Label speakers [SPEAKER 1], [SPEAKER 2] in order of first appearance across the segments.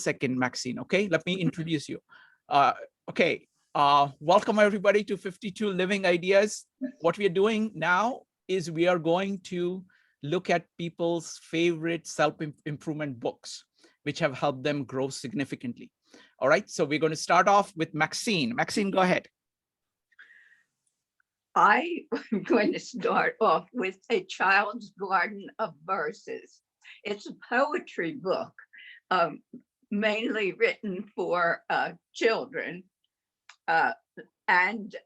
[SPEAKER 1] second, Maxine. Okay, let me introduce you. Welcome everybody to 52 Living Ideas. What we are doing now is we are going to look at people's favorite self-improvement books, which have helped them grow significantly. All right, so we're going to start off with Maxine. Maxine, go ahead.
[SPEAKER 2] I'm going to start off with A Child's Garden of Verses. It's a poetry book, mainly written for children. And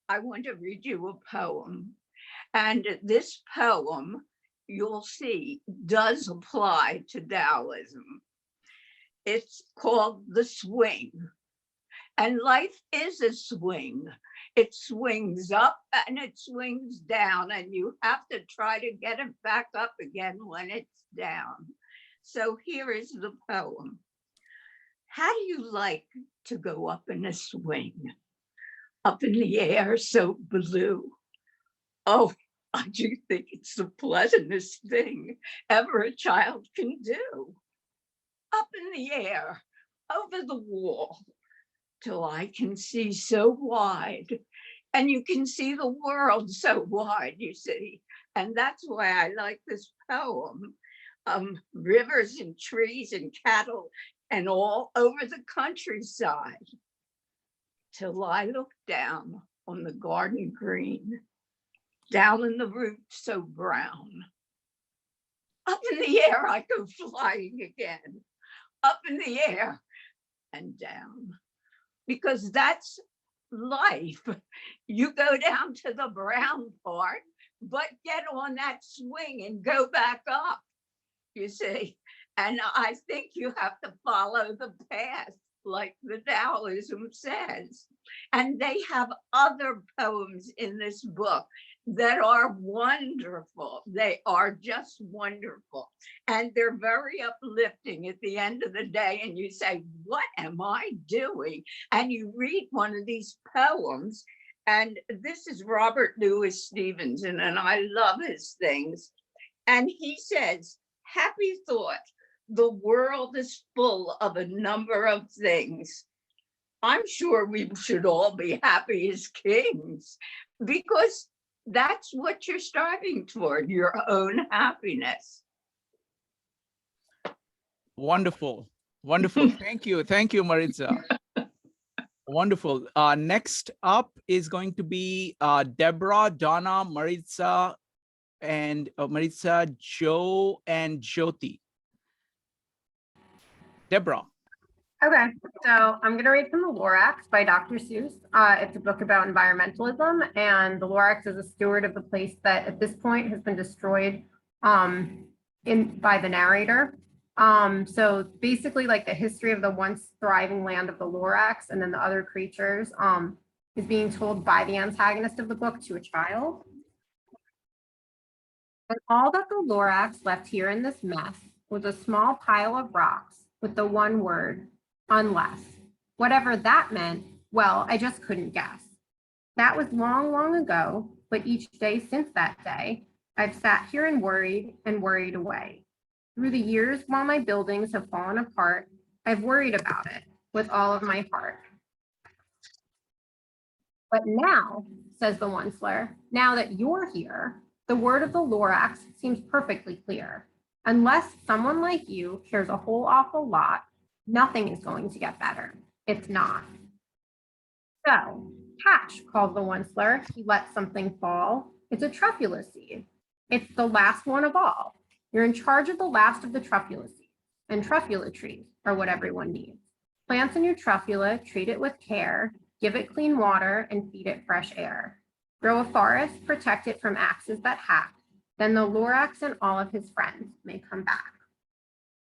[SPEAKER 2] I want to read you a poem. And this poem, you'll see, does apply to Taoism. It's called The Swing. And life is a swing. It swings up and it swings down, and you have to try to get it back up again when it's down. So here is the poem. How do you like to go up in a swing? Up in the air so blue. Oh, I do think it's the pleasantest thing ever a child can do. Up in the air, over the wall, till I can see so wide. And you can see the world so wide, you see. And that's why I like this poem. Rivers and trees and cattle and all over the countryside. Till I look down on the garden green, down in the roots so brown. Up in the air I go flying again, up in the air and down. Because that's life. You go down to the brown part, but get on that swing and go back up, you see. And I think you have to follow the path, like the Taoism says. And they have other poems in this book that are wonderful. They are just wonderful. And they're very uplifting at the end of the day. And you say, what am I doing? And you read one of these poems. And this is Robert Louis Stevenson, and I love his things. And he says, happy thought, the world is full of a number of things. I'm sure we should all be happy as kings, because that's what you're striving toward, your own happiness.
[SPEAKER 1] Wonderful. Wonderful. Thank you. Thank you, Maritza. Wonderful. Next up is going to be Deborah, Donna, Maritza, and Maritza, Joe, and Jyoti. Deborah.
[SPEAKER 3] Okay, so I'm going to read from The Lorax by Dr. Seuss. It's a book about environmentalism, and the Lorax is a steward of the place that at this point has been destroyed by the narrator. So basically like the history of the once thriving land of the Lorax and then the other creatures is being told by the antagonist of the book to a child. And all that the Lorax left here in this mess was a small pile of rocks with the one word, unless. Whatever that meant, well, I just couldn't guess. That was long, long ago, but each day since that day, I've sat here and worried away. Through the years, while my buildings have fallen apart, I've worried about it with all of my heart. But now, says the Onceler, now that you're here, the word of the Lorax seems perfectly clear. Unless someone like you cares a whole awful lot, nothing is going to get better. It's not. So, catch, calls the Onceler. He lets something fall. It's a truffula seed. It's the last one of all. You're in charge of the last of the truffula seeds, and truffula trees are what everyone needs. Plant a new truffula, treat it with care, give it clean water, and feed it fresh air. Grow a forest, protect it from axes that hack. Then the Lorax and all of his friends may come back.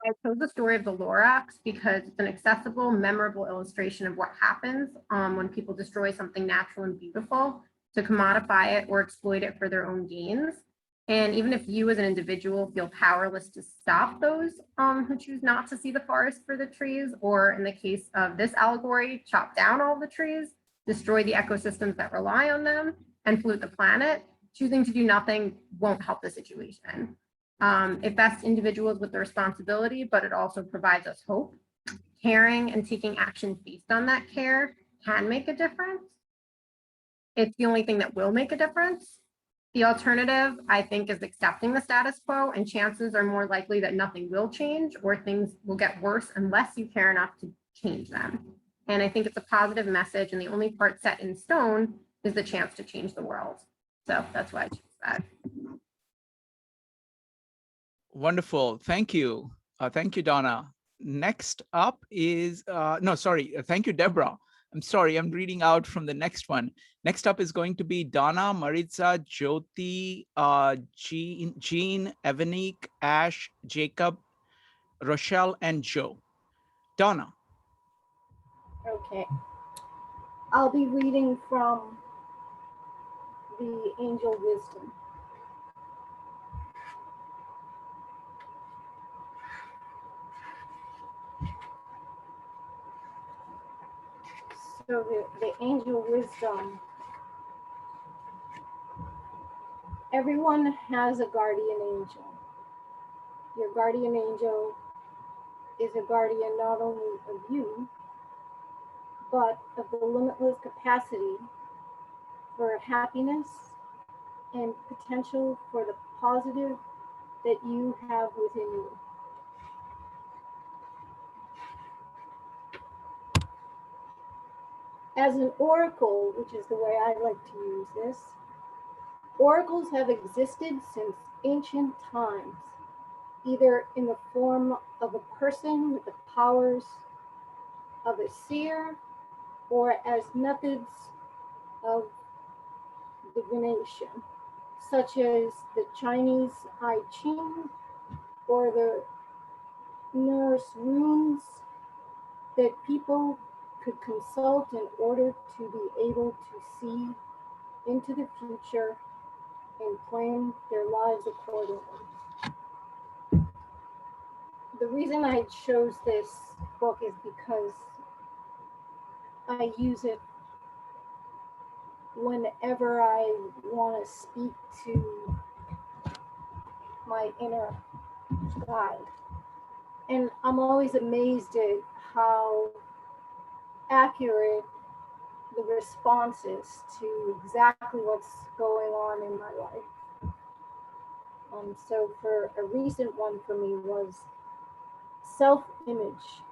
[SPEAKER 3] I chose the story of the Lorax because it's an accessible, memorable illustration of what happens when people destroy something natural and beautiful to commodify it or exploit it for their own gains. And even if you as an individual feel powerless to stop those who choose not to see the forest for the trees, or in the case of this allegory, chop down all the trees, destroy the ecosystems that rely on them, and pollute the planet, choosing to do nothing won't help the situation. It vests individuals with the responsibility, but it also provides us hope. caring and taking actions based on that care can make a difference. It's the only thing that will make a difference. The alternative, I think, is accepting the status quo, and chances are more likely that nothing will change or things will get worse unless you care enough to change them. And I think it's a positive message, and the only part set in stone is the chance to change the world. So that's why I chose that.
[SPEAKER 1] Wonderful. Thank you. Thank you, Donna. Next up is, no, sorry. Thank you, Deborah. I'm sorry, I'm reading out from the next one. Next up is going to be Donna, Maritza, Jyoti, Jean, Evanique, Ash, Jacob, Rochelle, and Joe. Donna.
[SPEAKER 4] Okay. I'll be reading from the Angel Wisdom. So the Angel Wisdom, everyone has a guardian angel. Your guardian angel is a guardian not only of you, but of the limitless capacity for happiness and potential for the positive that you have within you. As an oracle, which is the way I like to use this, oracles have existed since ancient times, either in the form of a person with the powers of a seer or as methods of divination, such as the Chinese I Ching or the Norse runes that people could consult in order to be able to see into the future and plan their lives accordingly. The reason I chose this book is because I use it whenever I want to speak to my inner guide. And I'm always amazed at how accurate the response is to exactly what's going on in my life. So for a recent one for me was self-image.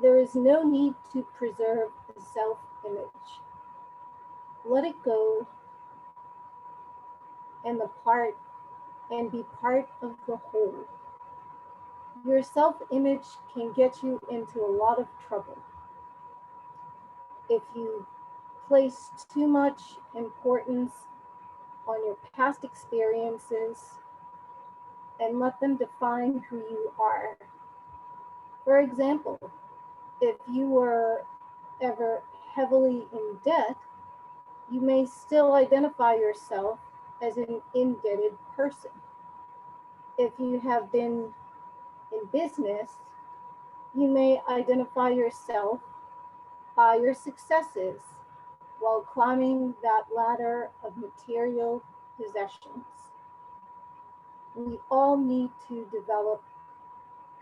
[SPEAKER 4] There is no need to preserve the self-image. Let it go and be part of the whole. Your self-image can get you into a lot of trouble if you place too much importance on your past experiences and let them define who you are. For example, if you were ever heavily in debt, you may still identify yourself as an indebted person. If you have been in business, you may identify yourself by your successes while climbing that ladder of material possessions. We all need to develop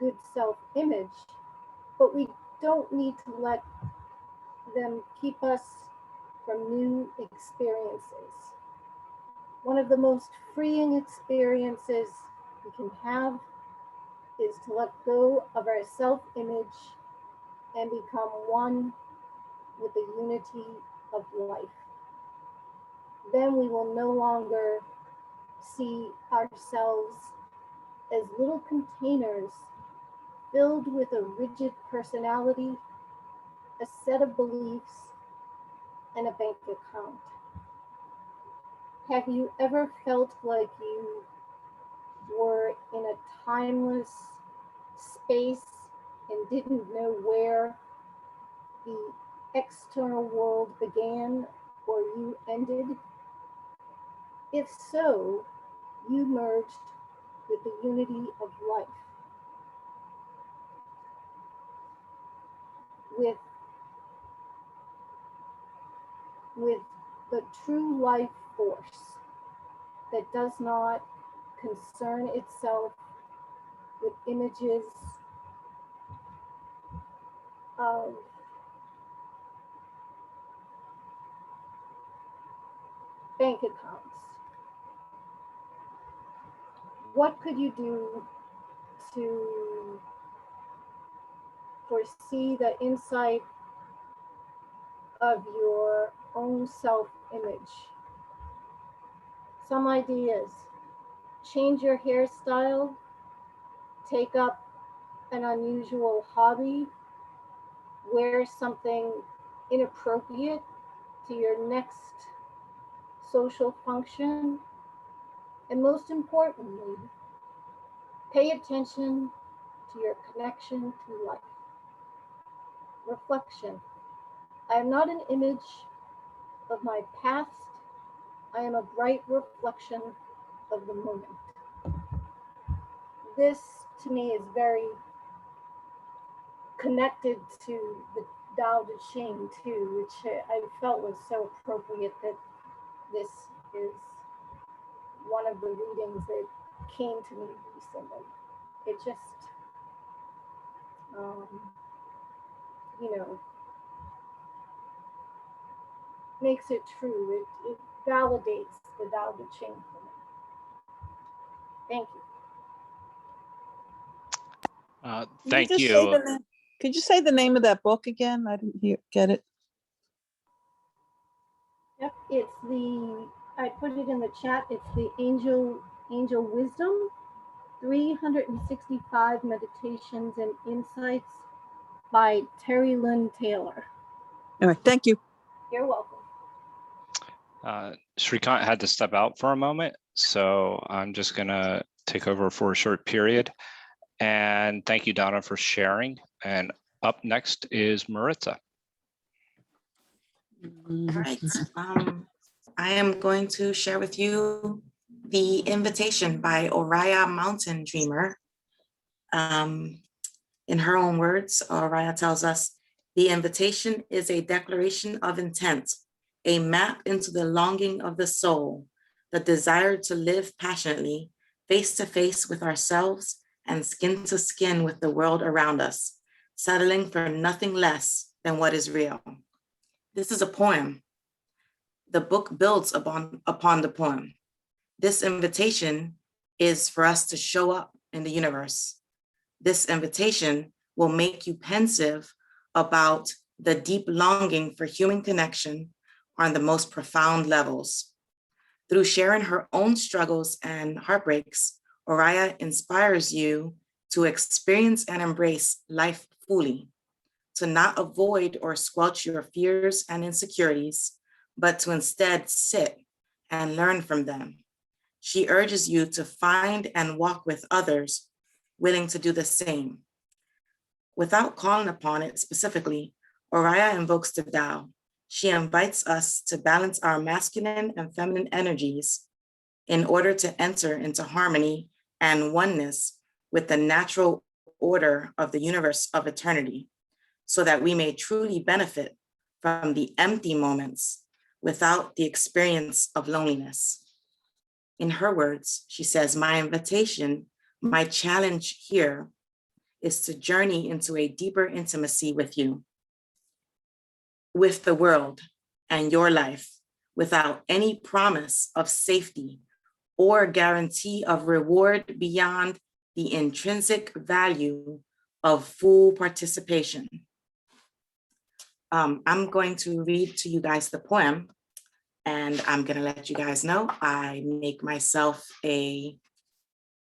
[SPEAKER 4] good self-image, but we don't need to let them keep us from new experiences. One of the most freeing experiences we can have is to let go of our self-image and become one with the unity of life. Then we will no longer see ourselves as little containers filled with a rigid personality, a set of beliefs, and a bank account. Have you ever felt like you were in a timeless space and didn't know where the external world began or you ended? If so, you merged with the unity of life, with the true life force that does not concern itself with images of bank accounts. What could you do to foresee the insight of your own self-image? Some ideas: change your hairstyle, take up an unusual hobby, wear something inappropriate to your next social function, and most importantly, pay attention to your connection to life. Reflection: I am not an image of my past, I am a bright reflection of the moment. This to me is very connected to the Tao Te Ching too, which I felt was so appropriate that this is one of the readings that came to me recently. It just, you know, makes it true. It validates the Tao Te Ching for me. Thank you.
[SPEAKER 5] Thank
[SPEAKER 6] just say
[SPEAKER 5] you.
[SPEAKER 6] the name? Could you say the name of that book again? I didn't get it.
[SPEAKER 4] Yep, it's I put it in the chat. It's the Angel Wisdom, 365 Meditations and Insights by Terry Lynn Taylor.
[SPEAKER 6] All right, thank you.
[SPEAKER 4] You're welcome.
[SPEAKER 5] Shrikant had to step out for a moment, so I'm just gonna take over for a short period. And thank you, Donna, for sharing. And up next is Maritza.
[SPEAKER 7] All right. I am going to share with you The Invitation by Oriah Mountain Dreamer. In her own words, Oriah tells us, the invitation is a declaration of intent, a map into the longing of the soul, the desire to live passionately, face to face with ourselves and skin to skin with the world around us, settling for nothing less than what is real. This is a poem. The book builds upon the poem. This invitation is for us to show up in the universe. This invitation will make you pensive about the deep longing for human connection on the most profound levels. Through sharing her own struggles and heartbreaks, Oriah inspires you to experience and embrace life fully, to not avoid or squelch your fears and insecurities, but to instead sit and learn from them. She urges you to find and walk with others willing to do the same. Without calling upon it specifically, Oriah invokes the Tao. She invites us to balance our masculine and feminine energies in order to enter into harmony and oneness with the natural order of the universe of eternity, so that we may truly benefit from the empty moments without the experience of loneliness. In her words, she says, my invitation, my challenge here is to journey into a deeper intimacy with you, with the world and your life, without any promise of safety or guarantee of reward beyond the intrinsic value of full participation. I'm going to read to you guys the poem, and I'm gonna let you guys know I make myself a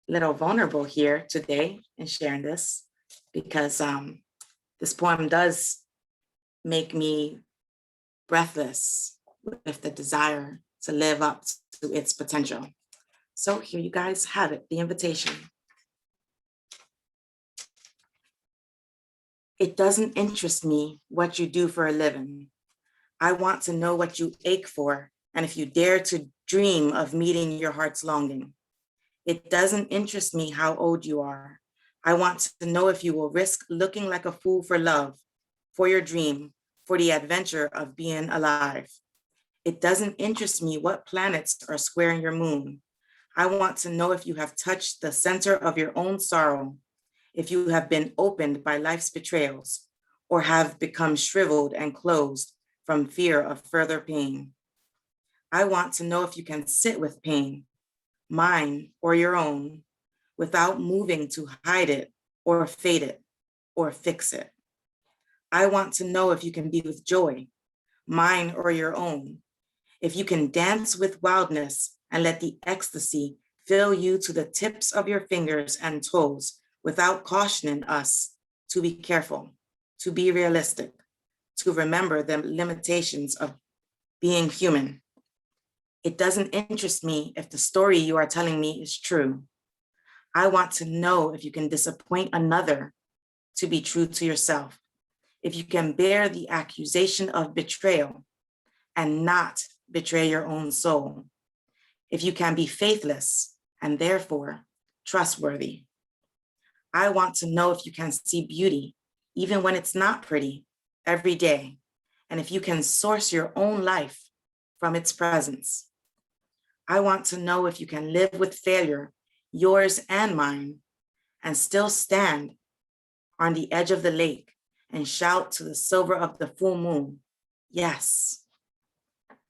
[SPEAKER 7] little vulnerable here today in sharing this, because this poem does make me breathless with the desire to live up to its potential. So here you guys have it, the invitation. It doesn't interest me what you do for a living. I want to know what you ache for, and if you dare to dream of meeting your heart's longing. It doesn't interest me how old you are. I want to know if you will risk looking like a fool for love, for your dream, for the adventure of being alive. It doesn't interest me what planets are squaring your moon. I want to know if you have touched the center of your own sorrow, if you have been opened by life's betrayals, or have become shriveled and closed from fear of further pain. I want to know if you can sit with pain, mine or your own, without moving to hide it or fade it or fix it. I want to know if you can be with joy, mine or your own, if you can dance with wildness and let the ecstasy fill you to the tips of your fingers and toes without cautioning us to be careful, to be realistic, to remember the limitations of being human. It doesn't interest me if the story you are telling me is true. I want to know if you can disappoint another to be true to yourself, if you can bear the accusation of betrayal and not betray your own soul, if you can be faithless and therefore trustworthy. I want to know if you can see beauty, even when it's not pretty, every day, and if you can source your own life from its presence. I want to know if you can live with failure, yours and mine, and still stand on the edge of the lake and shout to the silver of the full moon, yes.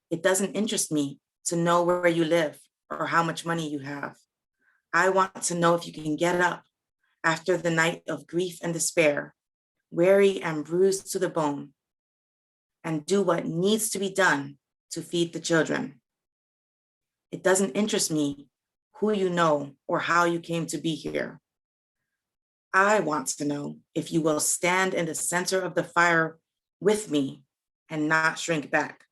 [SPEAKER 7] It doesn't interest me to know where you live or how much money you have. I want to know if you can get up after the night of grief and despair, weary and bruised to the bone, and do what needs to be done to feed the children. It doesn't interest me who you know or how you came to be here. I want to know if you will stand in the center of the fire with me and not shrink back.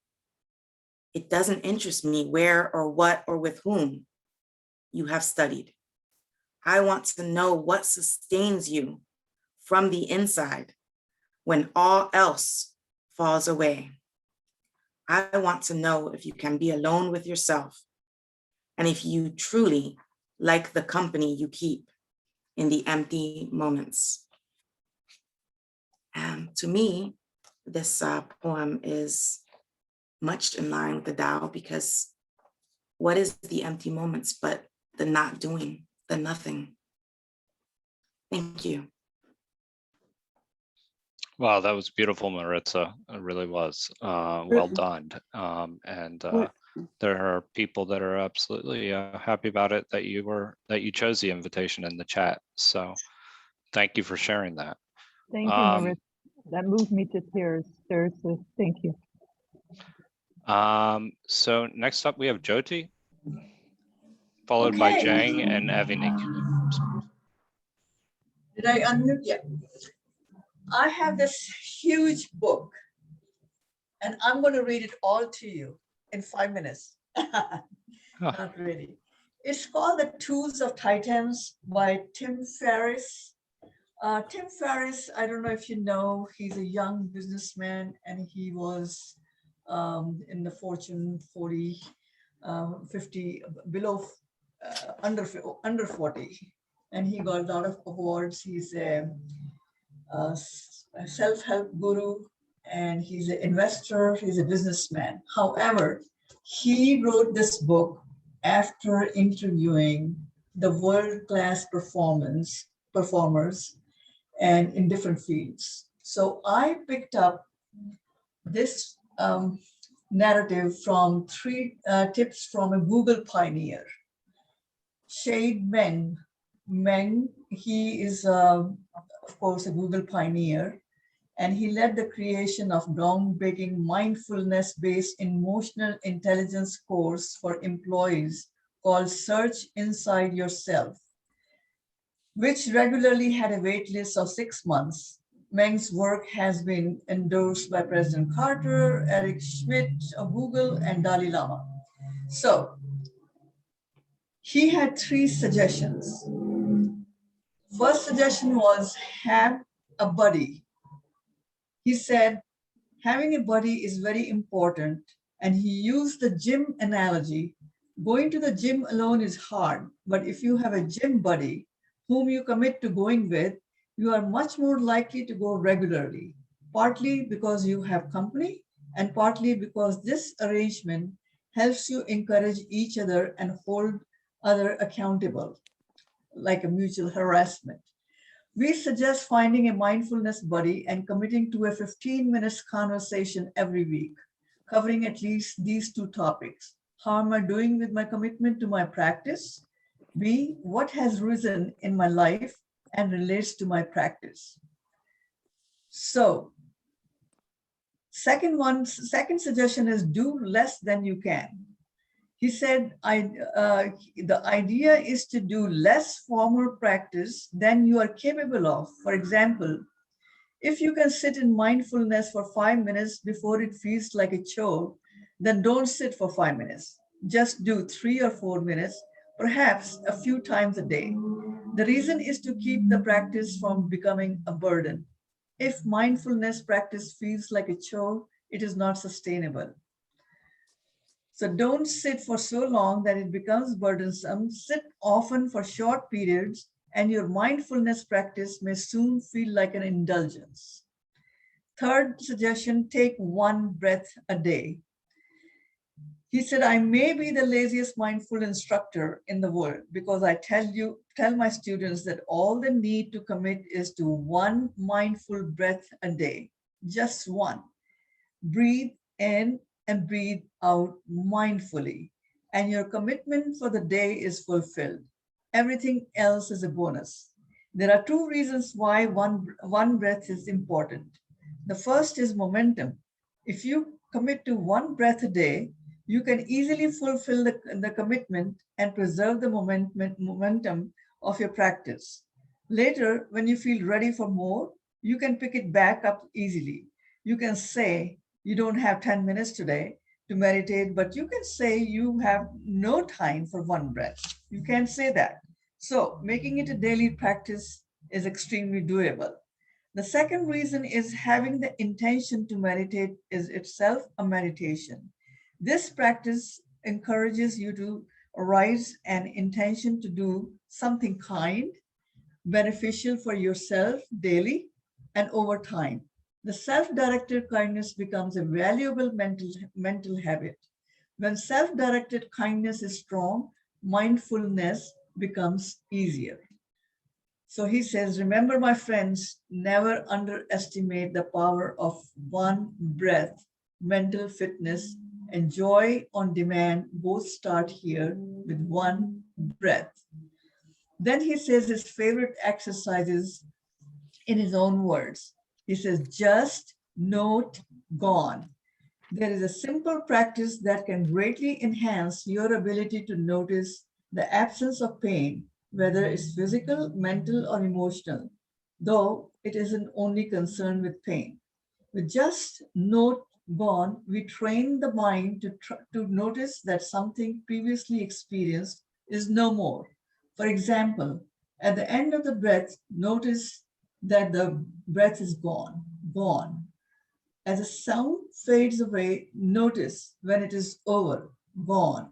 [SPEAKER 7] It doesn't interest me where or what or with whom you have studied. I want to know what sustains you from the inside when all else falls away. I want to know if you can be alone with yourself and if you truly like the company you keep in the empty moments. And to me, this poem is much in line with the Tao, because what is the empty moments but the not doing, the nothing? Thank you.
[SPEAKER 5] Wow, that was beautiful, Maritza. It really was. Well done. There are people that are absolutely happy about it, that you chose the invitation in the chat. So thank you for sharing that.
[SPEAKER 8] Thank you, Maritza. That moved me to tears. Seriously, thank you.
[SPEAKER 5] So next up we have Jyoti, followed by Jang and Evinik.
[SPEAKER 9] Did I unmute? Yeah. I have this huge book, and I'm going to read it all to you in 5 minutes. Not really. It's called The Tools of Titans by Tim Ferriss. Tim Ferriss, I don't know if you know, he's a young businessman, and he was in the Fortune 40, 50, below, under 40. And he got a lot of awards. He's a self-help guru, and he's an investor, he's a businessman. However, he wrote this book after interviewing the world-class performers and in different fields. So I picked up this narrative from 3 tips from a Google pioneer, Shade Meng. He is, of course, a Google pioneer, and he led the creation of groundbreaking mindfulness-based emotional intelligence course for employees called Search Inside Yourself, which regularly had a wait list of 6 months. Meng's work has been endorsed by President Carter, Eric Schmidt of Google, and Dalai Lama. So he had 3 suggestions. First suggestion was have a buddy. He said, having a buddy is very important, and he used the gym analogy. Going to the gym alone is hard, but if you have a gym buddy whom you commit to going with, you are much more likely to go regularly, partly because you have company and partly because this arrangement helps you encourage each other and hold other accountable, like a mutual harassment. We suggest finding a mindfulness buddy and committing to a 15 minutes conversation every week, covering at least these two topics. How am I doing with my commitment to my practice? B, what has risen in my life and relates to my practice? So, second suggestion is do less than you can. He said, the idea is to do less formal practice than you are capable of. For example, if you can sit in mindfulness for 5 minutes before it feels like a chore, then don't sit for 5 minutes. Just do 3 or 4 minutes, perhaps a few times a day. The reason is to keep the practice from becoming a burden. If mindfulness practice feels like a chore, it is not sustainable. So don't sit for so long that it becomes burdensome. Sit often for short periods, and your mindfulness practice may soon feel like an indulgence. Third suggestion, take one breath a day. He said, I may be the laziest mindful instructor in the world because I tell my students that all they need to commit is to one mindful breath a day, just one. Breathe in and breathe out mindfully, and your commitment for the day is fulfilled. Everything else is a bonus. There are two reasons why one breath is important. The first is momentum. If you commit to one breath a day, you can easily fulfill the commitment and preserve the momentum of your practice. Later, when you feel ready for more, you can pick it back up easily. You can say, you don't have 10 minutes today to meditate, but you can say you have no time for one breath. You can say that. So making it a daily practice is extremely doable. The second reason is having the intention to meditate is itself a meditation. This practice encourages you to arise an intention to do something kind, beneficial for yourself daily and over time. The self-directed kindness becomes a valuable mental habit. When self-directed kindness is strong, mindfulness becomes easier. So he says, remember, my friends, never underestimate the power of one breath. Mental fitness and joy on demand both start here with one breath. Then he says his favorite exercises in his own words. He says, just, note, gone. There is a simple practice that can greatly enhance your ability to notice the absence of pain, whether it's physical, mental, or emotional, though it isn't only concerned with pain. With just, note, gone, we train the mind to notice that something previously experienced is no more. For example, at the end of the breath, notice that the breath is gone. As a sound fades away, notice when it is over, gone.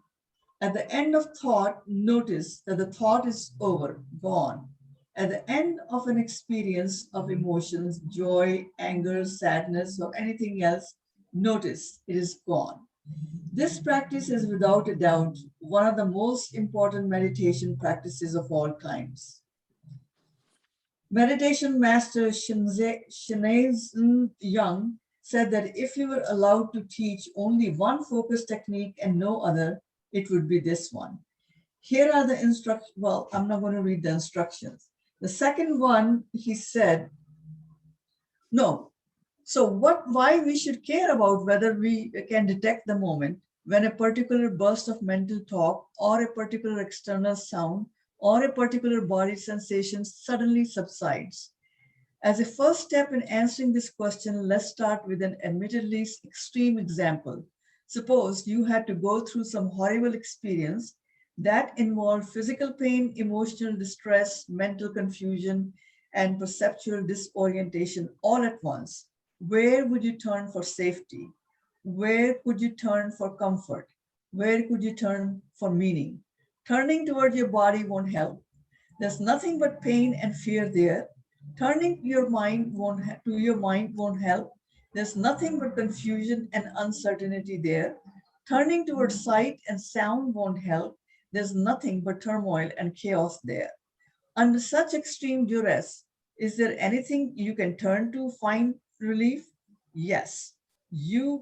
[SPEAKER 9] At the end of thought, notice that the thought is over, gone. At the end of an experience of emotions, joy, anger, sadness, or anything else, notice it is gone. This practice is without a doubt one of the most important meditation practices of all times. Meditation master Shinazan Young said that if you were allowed to teach only one focus technique and no other, it would be this one. Here are the instructions. Well, I'm not going to read the instructions. The second one, he said, no. So why we should care about whether we can detect the moment when a particular burst of mental thought or a particular external sound or a particular body sensation suddenly subsides. As a first step in answering this question, let's start with an admittedly extreme example. Suppose you had to go through some horrible experience that involved physical pain, emotional distress, mental confusion, and perceptual disorientation all at once. Where would you turn for safety? Where could you turn for comfort? Where could you turn for meaning? Turning toward your body won't help. There's nothing but pain and fear there. Turning to your mind won't help. There's nothing but confusion and uncertainty there. Turning towards sight and sound won't help. There's nothing but turmoil and chaos there. Under such extreme duress, Is there anything you can turn to find relief? Yes,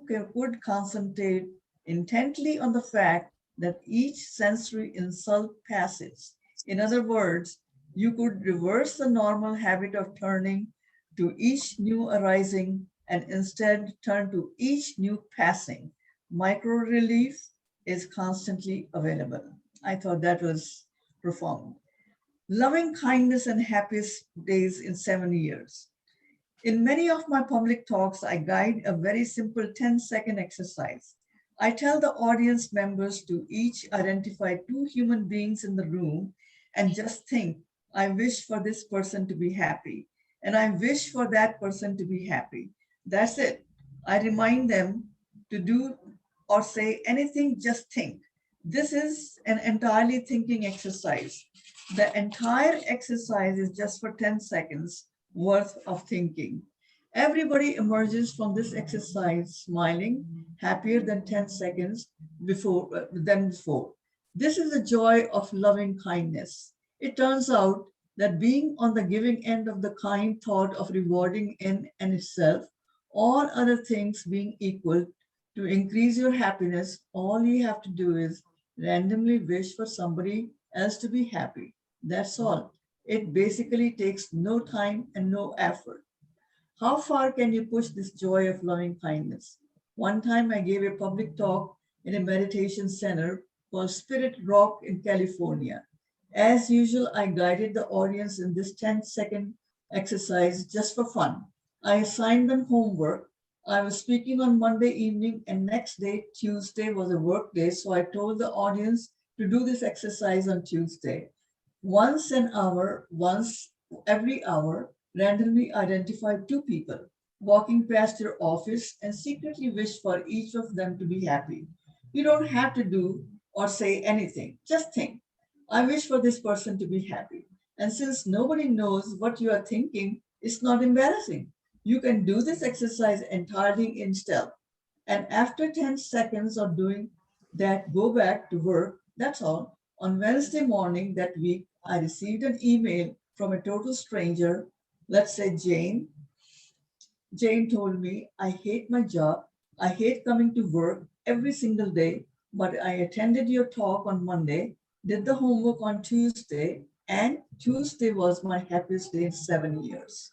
[SPEAKER 9] could concentrate intently on the fact that each sensory insult passes. In other words, you could reverse the normal habit of turning to each new arising and instead turn to each new passing. Micro relief is constantly available. I thought that was profound. Loving kindness and happiest days in 7 years. In many of my public talks, I guide a very simple 10-second exercise. I tell the audience members to each identify 2 human beings in the room and just think, I wish for this person to be happy, and I wish for that person to be happy. That's it. I remind them to do or say anything, just think. This is an entirely thinking exercise. The entire exercise is just for 10 seconds worth of thinking. Everybody emerges from this exercise smiling, happier than 10 seconds than before. This is the joy of loving kindness. It turns out that being on the giving end of the kind thought of rewarding in and itself, all other things being equal, to increase your happiness, all you have to do is randomly wish for somebody else to be happy. That's all. It basically takes no time and no effort. How far can you push this joy of loving kindness? One time I gave a public talk in a meditation center called Spirit Rock in California. As usual, I guided the audience in this 10-second exercise just for fun. I assigned them homework. I was speaking on Monday evening, and next day, Tuesday, was a work day. So I told the audience to do this exercise on Tuesday. Once every hour, randomly identify 2 people walking past your office and secretly wish for each of them to be happy. You don't have to do or say anything, just think. I wish for this person to be happy. And since nobody knows what you are thinking, it's not embarrassing. You can do this exercise entirely in stealth. And after 10 seconds of doing that, go back to work. That's all. On Wednesday morning that week, I received an email from a total stranger, let's say Jane. Jane told me, I hate my job. I hate coming to work every single day, but I attended your talk on Monday, did the homework on Tuesday, and Tuesday was my happiest day in 7 years.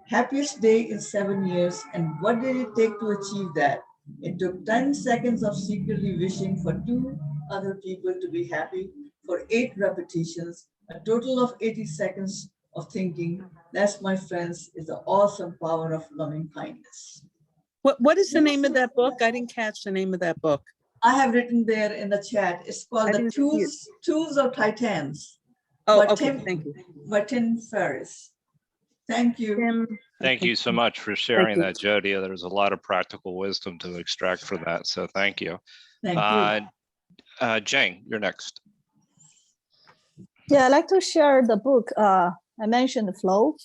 [SPEAKER 9] Happiest day in 7 years. And what did it take to achieve that? It took 10 seconds of secretly wishing for 2 other people to be happy for 8 repetitions, a total of 80 seconds of thinking. That's, my friends, is the awesome power of loving kindness.
[SPEAKER 6] What is the name of that book? I didn't catch the name of that book.
[SPEAKER 9] I have written there in the chat. It's called
[SPEAKER 6] I
[SPEAKER 9] The
[SPEAKER 6] didn't see it.
[SPEAKER 9] Tools of Titans.
[SPEAKER 6] Oh,
[SPEAKER 9] by
[SPEAKER 6] okay, thank you.
[SPEAKER 9] by Tim Ferriss. Thank you.
[SPEAKER 6] Tim,
[SPEAKER 5] Thank
[SPEAKER 6] okay.
[SPEAKER 5] you so much for sharing
[SPEAKER 6] you.
[SPEAKER 5] that, Jody. There's a lot of practical wisdom to extract from that. So thank you.
[SPEAKER 9] Thank you.
[SPEAKER 5] Jane, you're next.
[SPEAKER 10] Yeah, I'd like to share the book. I mentioned Flow,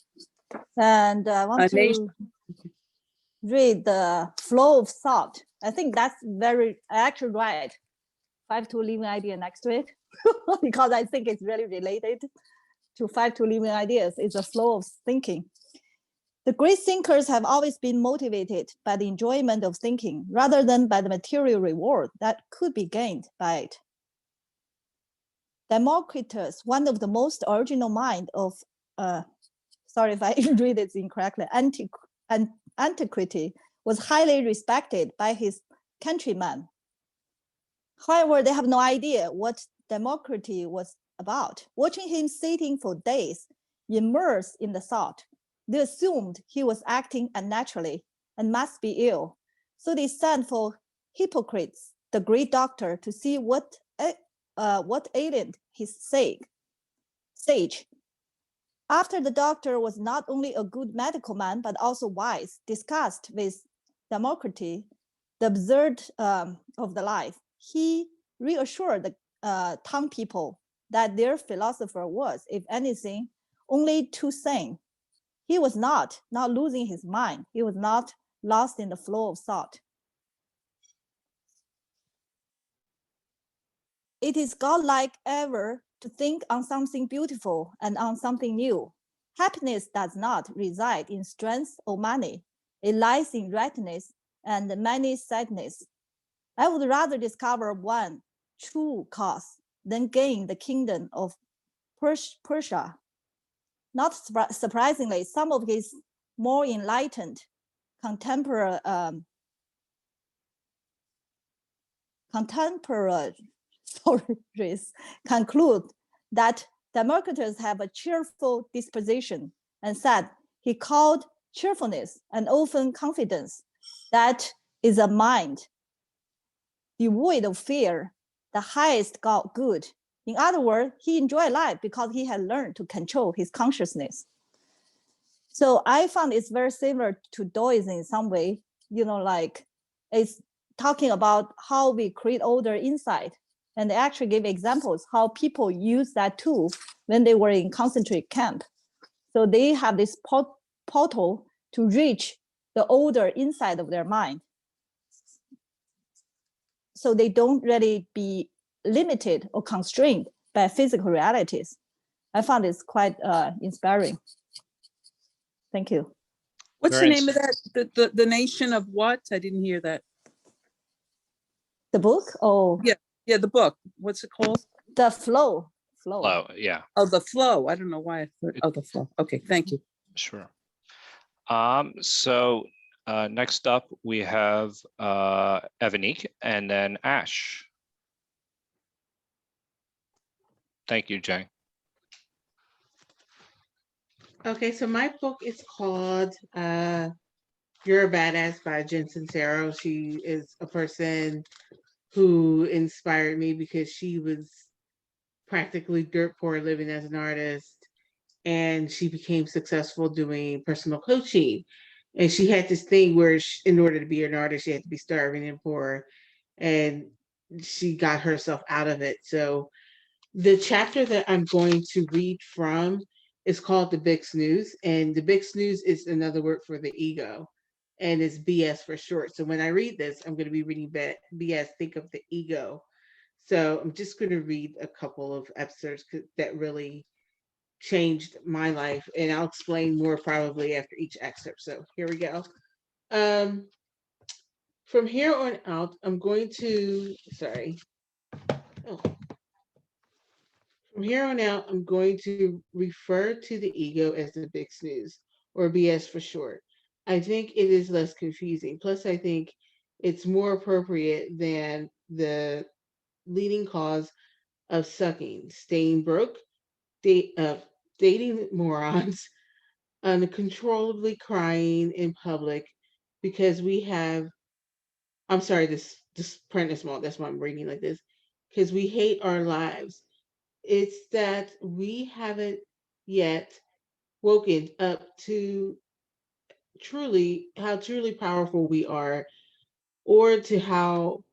[SPEAKER 10] and I want to read the Flow of Thought. I think that's very actually right. 5 to Living Idea next to it, because I think it's really related to 5 to Living Ideas. It's a flow of thinking. The great thinkers have always been motivated by the enjoyment of thinking rather than by the material reward that could be gained by it. Democritus, one of the most original mind of, sorry if I read it incorrectly, antiquity, was highly respected by his countrymen. However, they have no idea what democracy was about. Watching him sitting for days, immersed in the thought, they assumed he was acting unnaturally and must be ill. So they sent for Hippocrates, the great doctor, to see what ailed his sage. After the doctor was not only a good medical man, but also wise, discussed with Democritus the absurd of the life. He reassured the town people that their philosopher was, if anything, only too sane. He was not losing his mind. He was not lost in the flow of thought. It is godlike ever to think on something beautiful and on something new. Happiness does not reside in strength or money. It lies in readiness and many sadness. I would rather discover one true cause than gain the kingdom of Persia. Not surprisingly, some of his more enlightened contemporaries conclude that Democritus have a cheerful disposition, and said he called cheerfulness and often confidence. That is a mind devoid of fear, the highest good. In other words, he enjoyed life because he had learned to control his consciousness. So I found it's very similar to Taoism in some way, like it's talking about how we create order inside. And they actually give examples how people use that tool when they were in concentrated camp. So they have this portal to reach the order inside of their mind. So they don't really be limited or constrained by physical realities. I found this quite inspiring. Thank you.
[SPEAKER 6] What's
[SPEAKER 5] Very
[SPEAKER 6] the name of that? The nation of what? I didn't hear that.
[SPEAKER 10] The book? Oh,
[SPEAKER 6] Yeah, the book. What's it called?
[SPEAKER 10] The Flow.
[SPEAKER 5] Flow, yeah,
[SPEAKER 6] Oh, The Flow. I don't know why I thought, oh, The Flow. Okay, thank you.
[SPEAKER 5] sure. So next up we have Evanique and then Ash. Thank you, Jay.
[SPEAKER 11] Okay, so my book is called You're a Badass by Jen Sincero. She is a person who inspired me because she was practically dirt poor living as an artist, and she became successful doing personal coaching. And she had this thing where in order to be an artist, she had to be starving and poor, and she got herself out of it. So the chapter that I'm going to read from is called The Big Snooze. And the big snooze is another word for the ego, and it's BS for short. So when I read this, I'm going to be reading BS, think of the ego. So I'm just going to read a couple of excerpts that really changed my life. And I'll explain more probably after each excerpt. So here we go. From here on out, I'm going to, From here on out, I'm going to refer to the ego as the big snooze, or BS for short. I think it is less confusing. Plus, I think it's more appropriate than the leading cause of sucking, staying broke, dating morons, uncontrollably crying in public because we have, I'm sorry, this print is small, that's why I'm reading like this, because we hate our lives. It's that we haven't yet woken up to how truly powerful we are, or to how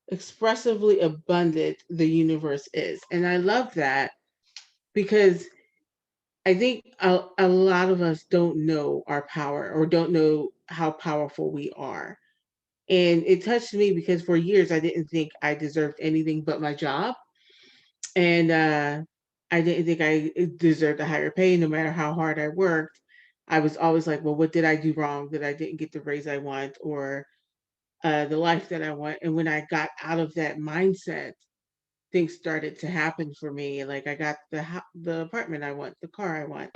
[SPEAKER 11] expressively abundant the universe is. And I love that because I think a lot of us don't know our power, or don't know how powerful we are. And it touched me because for years I didn't think I deserved anything but my job. And I didn't think I deserved a higher pay no matter how hard I worked. I was always like, well, what did I do wrong that I didn't get the raise I want, or the life that I want? And when I got out of that mindset, things started to happen for me. Like I got the apartment I want, the car I want.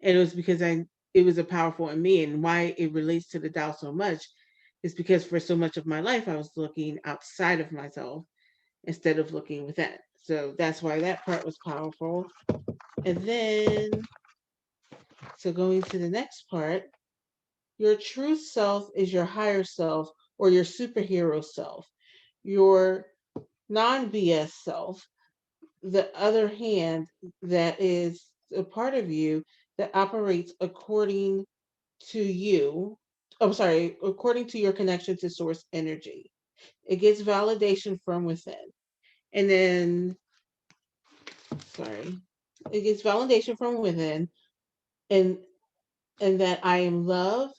[SPEAKER 11] And it was because it was a powerful in me. And why it relates to the Tao so much is because for so much of my life, I was looking outside of myself instead of looking within. So that's why that part was powerful. And then, so going to the next part, your true self is your higher self, or your superhero self, your non-BS self. The other hand, that is a part of you that operates according to you. According to your connection to source energy. It gets validation from within. And then, it gets validation from within, and that I am love,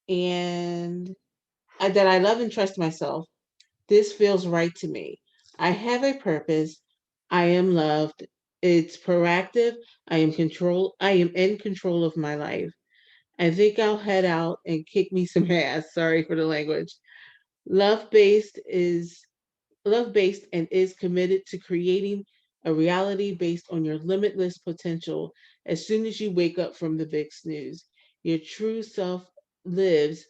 [SPEAKER 11] and that I love and trust myself. This feels right to me. I have a purpose. I am loved. It's proactive. I am in control of my life. I think I'll head out and kick me some ass. Sorry for the language. Love-based and is committed to creating a reality based on your limitless potential as soon as you wake up from the big snooze. Your true self lives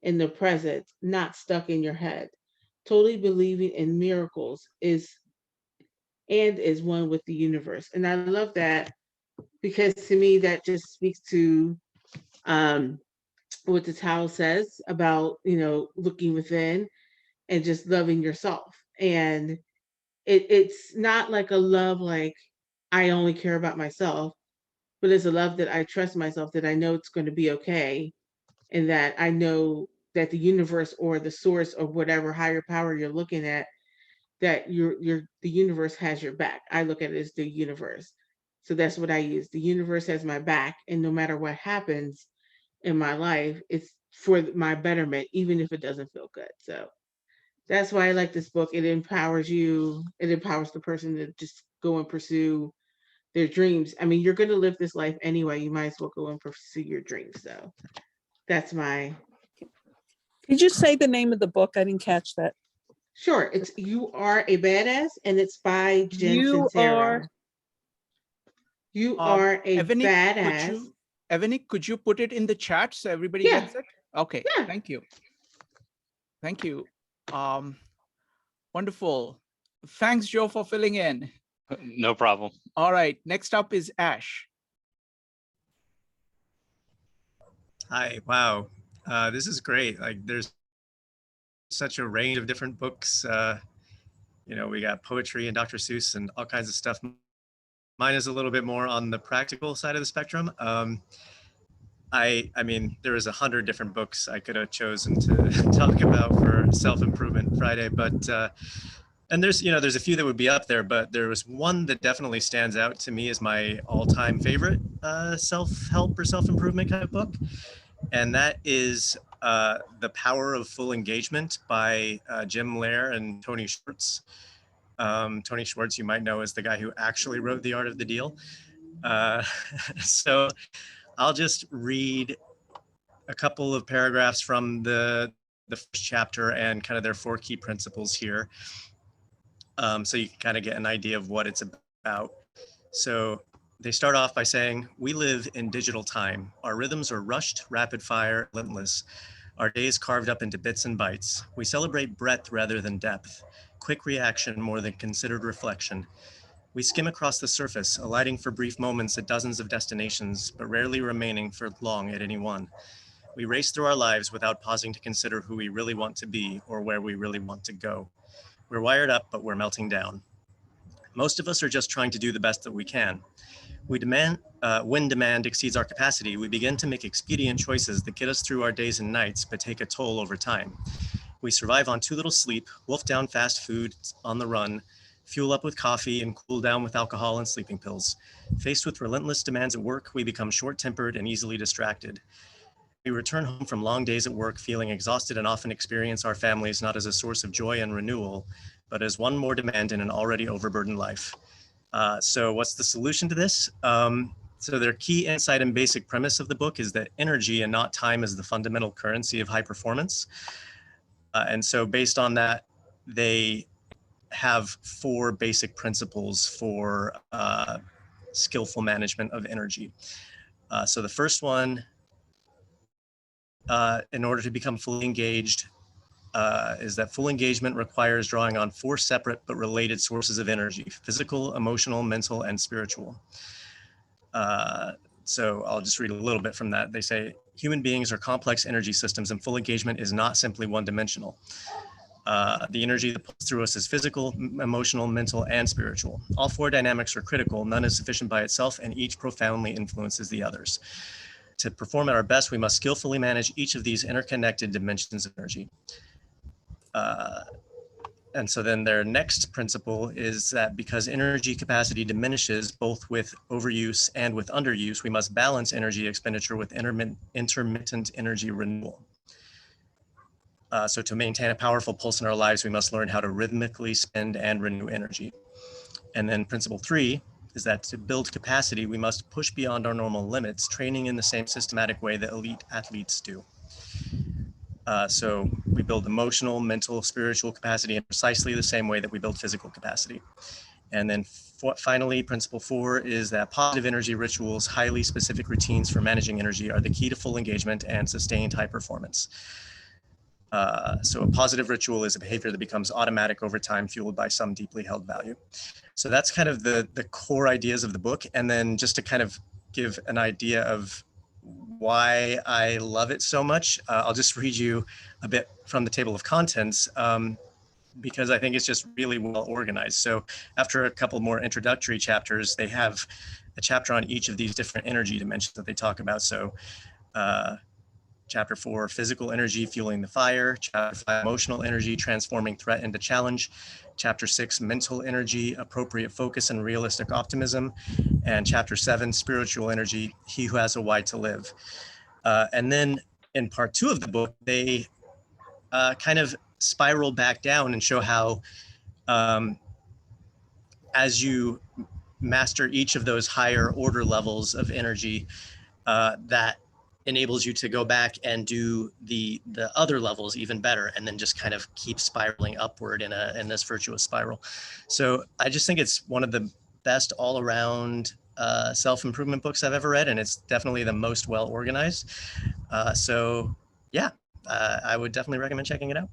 [SPEAKER 11] in the present, not stuck in your head. Totally believing in miracles is one with the universe. And I love that because to me that just speaks to um, what the Tao says about, looking within and just loving yourself. And it's not like a love like I only care about myself, but it's a love that I trust myself, that I know it's going to be okay, and that I know that the universe or the source or whatever higher power you're looking at, that the universe has your back. I look at it as the universe. So that's what I use. The universe has my back, and no matter what happens in my life, it's for my betterment, even if it doesn't feel good. So that's why I like this book. It empowers you. It empowers the person to just go and pursue their dreams. I mean, you're going to live this life anyway. You might as well go and pursue your dreams. So that's my.
[SPEAKER 6] Did you say the name of the book? I didn't catch that.
[SPEAKER 11] Sure. It's You Are a Badass, and it's by Jen
[SPEAKER 6] You
[SPEAKER 11] Sincero. You are a
[SPEAKER 1] Evanik,
[SPEAKER 11] badass.
[SPEAKER 1] Evanik, could you put it in the chat so everybody
[SPEAKER 11] Yeah.
[SPEAKER 1] gets it? Okay,
[SPEAKER 11] Yeah.
[SPEAKER 1] thank you. Thank you. Wonderful. Thanks, Joe, for filling in.
[SPEAKER 5] No problem.
[SPEAKER 1] All right, next up is Ash.
[SPEAKER 12] Hi, wow. This is great. Like there's such a range of different books. We got poetry and Dr. Seuss and all kinds of stuff. Mine is a little bit more on the practical side of the spectrum. I mean, there was 100 different books I could have chosen to talk about for Self-Improvement Friday, but and there's a few that would be up there, but there was one that definitely stands out to me as my all-time favorite self-help or self-improvement kind of book, and that is The Power of Full Engagement by Jim Loehr and Tony Schwartz. Tony Schwartz, you might know, as the guy who actually wrote The Art of the Deal. So I'll just read a couple of paragraphs from the first chapter and kind of their 4 key principles here. So you can kind of get an idea of what it's about. So they start off by saying, we live in digital time. Our rhythms are rushed, rapid fire, relentless. Our days carved up into bits and bytes. We celebrate breadth rather than depth, quick reaction more than considered reflection. We skim across the surface, alighting for brief moments at dozens of destinations, but rarely remaining for long at any one. We race through our lives without pausing to consider who we really want to be or where we really want to go. We're wired up, but we're melting down. Most of us are just trying to do the best that we can. When demand exceeds our capacity, we begin to make expedient choices that get us through our days and nights, but take a toll over time. We survive on too little sleep, wolf down fast food on the run, fuel up with coffee, and cool down with alcohol and sleeping pills. Faced with relentless demands at work, we become short-tempered and easily distracted. We return home from long days at work feeling exhausted and often experience our families not as a source of joy and renewal, but as one more demand in an already overburdened life. So what's the solution to this? So their key insight and basic premise of the book is that energy and not time is the fundamental currency of high performance. And so based on that, they have 4 basic principles for skillful management of energy. So the first one, in order to become fully engaged, is that full engagement requires drawing on 4 separate but related sources of energy: physical, emotional, mental, and spiritual. So I'll just read a little bit from that. They say, human beings are complex energy systems, and full engagement is not simply one-dimensional. The energy that pulls through us is physical, emotional, mental, and spiritual. All 4 dynamics are critical. None is sufficient by itself, and each profoundly influences the others. To perform at our best, we must skillfully manage each of these interconnected dimensions of energy. And so then their next principle is that because energy capacity diminishes both with overuse and with underuse, we must balance energy expenditure with intermittent energy renewal. So to maintain a powerful pulse in our lives, we must learn how to rhythmically spend and renew energy. And then principle 3 is that to build capacity, we must push beyond our normal limits, training in the same systematic way that elite athletes do. So we build emotional, mental, spiritual capacity in precisely the same way that we build physical capacity. And then finally, principle 4 is that positive energy rituals, highly specific routines for managing energy are the key to full engagement and sustained high performance. So a positive ritual is a behavior that becomes automatic over time, fueled by some deeply held value. So that's kind of the core ideas of the book. And then just to kind of give an idea of why I love it so much, I'll just read you a bit from the table of contents, because I think it's just really well organized. So after a couple more introductory chapters, they have a chapter on each of these different energy dimensions that they talk about. So chapter 4, physical energy, fueling the fire. Chapter 5, emotional energy, transforming threat into challenge. Chapter 6, mental energy, appropriate focus and realistic optimism. And chapter 7, spiritual energy, he who has a why to live. And then in part 2 of the book, they kind of spiral back down and show how as you master each of those higher order levels of energy, that enables you to go back and do the other levels even better, and then just kind of keep spiraling upward in this virtuous spiral. So I just think it's one of the best all around self-improvement books I've ever read, and it's definitely the most well organized. So yeah, I would definitely recommend checking it out.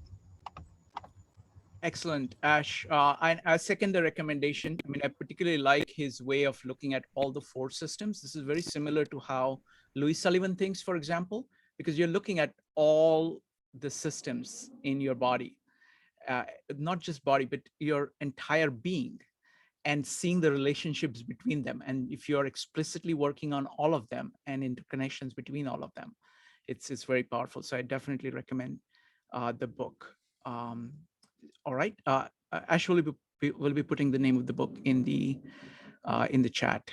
[SPEAKER 1] Excellent, Ash. I second the recommendation. I mean, I particularly like his way of looking at all the 4 systems. This is very similar to how Louis Sullivan thinks, for example, because you're looking at all the systems in your body, not just body, but your entire being, and seeing the relationships between them. And if you're explicitly working on all of them and interconnections between all of them, it's very powerful. So I definitely recommend the book. All right, Ash will be putting the name of the book in the chat.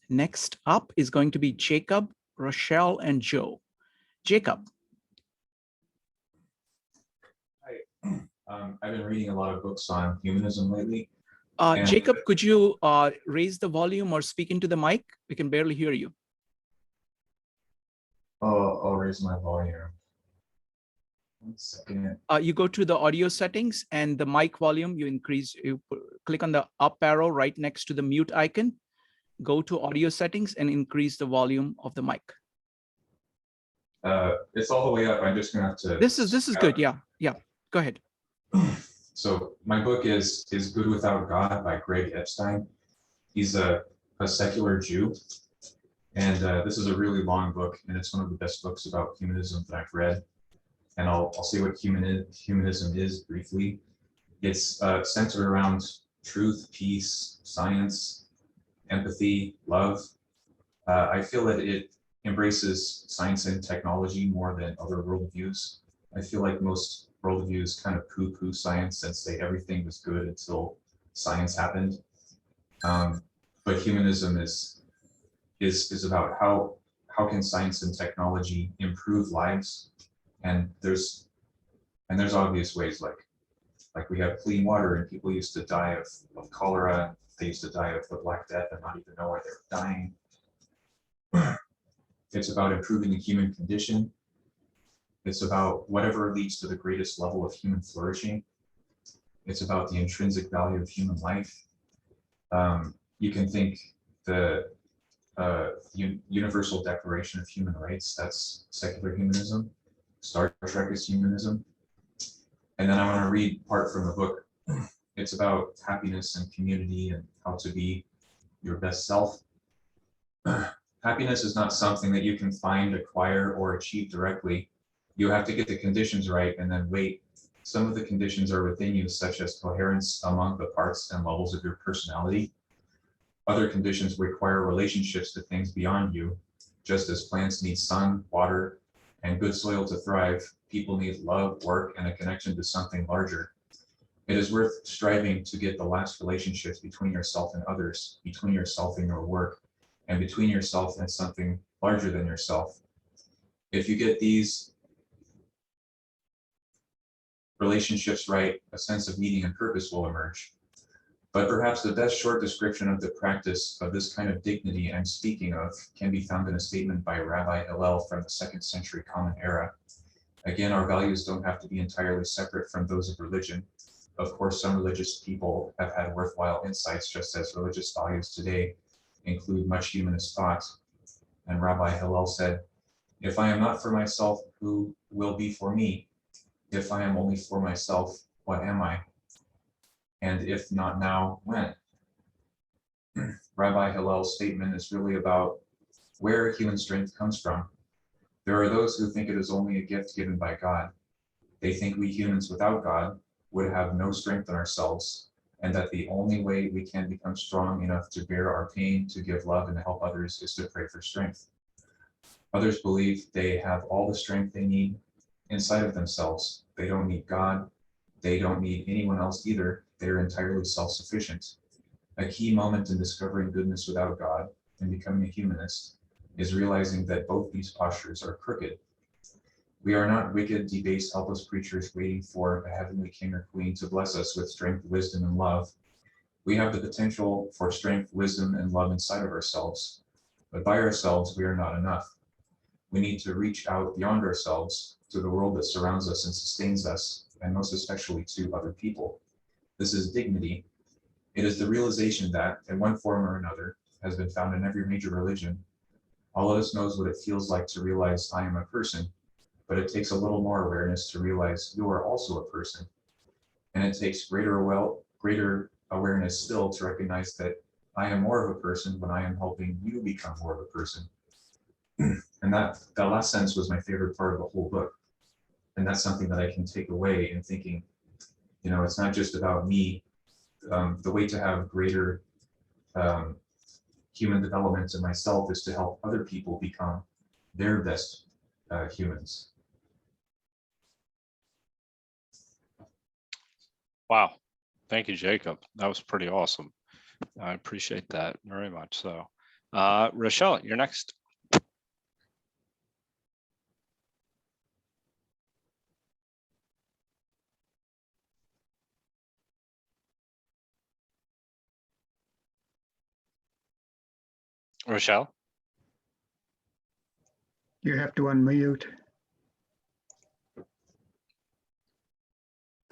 [SPEAKER 1] Next up is going to be Jacob, Rochelle, and Joe. Jacob.
[SPEAKER 13] Hi. I've been reading a lot of books on humanism lately.
[SPEAKER 1] Jacob, could you raise the volume or speak into the mic? We can barely hear you.
[SPEAKER 13] I'll raise my volume. 1 second.
[SPEAKER 1] You go to the audio settings and the mic volume, you click on the up arrow right next to the mute icon, go to audio settings and increase the volume of the mic.
[SPEAKER 13] It's all the way up. I'm just gonna have to.
[SPEAKER 1] This is good. Yeah. Go ahead.
[SPEAKER 13] So my book is Good Without God by Greg Epstein. He's a secular Jew. And this is a really long book, and it's one of the best books about humanism that I've read. And I'll say what humanism is briefly. It's centered around truth, peace, science, empathy, love. I feel that it embraces science and technology more than other worldviews. I feel like most worldviews kind of poo-poo science and say everything was good until science happened. But humanism is about how can science and technology improve lives. And there's obvious ways, like we have clean water, and people used to die of cholera. They used to die of the Black Death and not even know why they were dying. It's about improving the human condition. It's about whatever leads to the greatest level of human flourishing. It's about the intrinsic value of human life. You can think the Universal Declaration of Human Rights, that's secular humanism. Star Trek is humanism. And then I want to read part from the book. It's about happiness and community and how to be your best self. Happiness is not something that you can find, acquire, or achieve directly. You have to get the conditions right and then wait. Some of the conditions are within you, such as coherence among the parts and levels of your personality. Other conditions require relationships to things beyond you. Just as plants need sun, water, and good soil to thrive, people need love, work, and a connection to something larger. It is worth striving to get the last relationships between yourself and others, between yourself and your work, and between yourself and something larger than yourself. If you get these relationships right, a sense of meaning and purpose will emerge. But perhaps the best short description of the practice of this kind of dignity I'm speaking of can be found in a statement by Rabbi Hillel from the 2nd century Common Era. Again, our values don't have to be entirely separate from those of religion. Of course, some religious people have had worthwhile insights, just as religious values today include much humanist thought. And Rabbi Hillel said, "If I am not for myself, who will be for me? If I am only for myself, what am I? And if not now, when?" Rabbi Hillel's statement is really about where human strength comes from. There are those who think it is only a gift given by God. They think we humans without God would have no strength in ourselves, and that the only way we can become strong enough to bear our pain, to give love, and to help others is to pray for strength. Others believe they have all the strength they need inside of themselves. They don't need God. They don't need anyone else either. They're entirely self-sufficient. A key moment in discovering goodness without God and becoming a humanist is realizing that both these postures are crooked. We are not wicked, debased, helpless creatures waiting for a heavenly king or queen to bless us with strength, wisdom, and love. We have the potential for strength, wisdom, and love inside of ourselves, but by ourselves, we are not enough. We need to reach out beyond ourselves to the world that surrounds us and sustains us, and most especially to other people. This is dignity. It is the realization that, in one form or another, has been found in every major religion. All of us knows what it feels like to realize I am a person, but it takes a little more awareness to realize you are also a person. And it takes greater awareness still to recognize that I am more of a person when I am helping you become more of a person. And that last sentence was my favorite part of the whole book. And that's something that I can take away in thinking, it's not just about me. The way to have greater human development in myself is to help other people become their best humans.
[SPEAKER 5] Wow. Thank you, Jacob. That was pretty awesome. I appreciate that very much. So, Rochelle, you're next. Rochelle?
[SPEAKER 14] You have to unmute.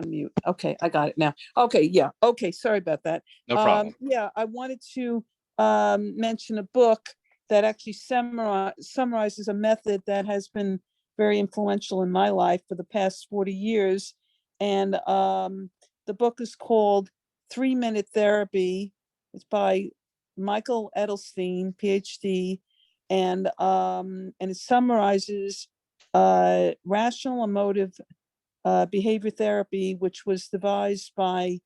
[SPEAKER 6] Unmute. Okay, I got it now. Okay, yeah. Okay, sorry about that.
[SPEAKER 5] No problem.
[SPEAKER 6] Yeah, I wanted to mention a book that actually summarizes a method that has been very influential in my life for the past 40 years. And the book is called 3-Minute Therapy. It's by Michael Edelstein, PhD, and it summarizes rational emotive behavior therapy, which was devised by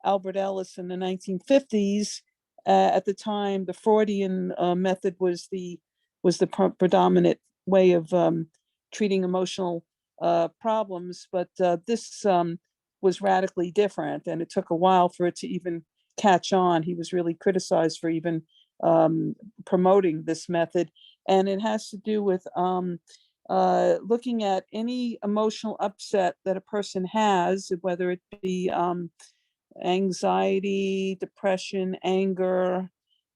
[SPEAKER 6] Albert Ellis in the 1950s. At the time, the Freudian method was the predominant way of treating emotional problems, but this was radically different, and it took a while for it to even catch on. He was really criticized for even promoting this method, and it has to do with looking at any emotional upset that a person has, whether it be anxiety, depression, anger,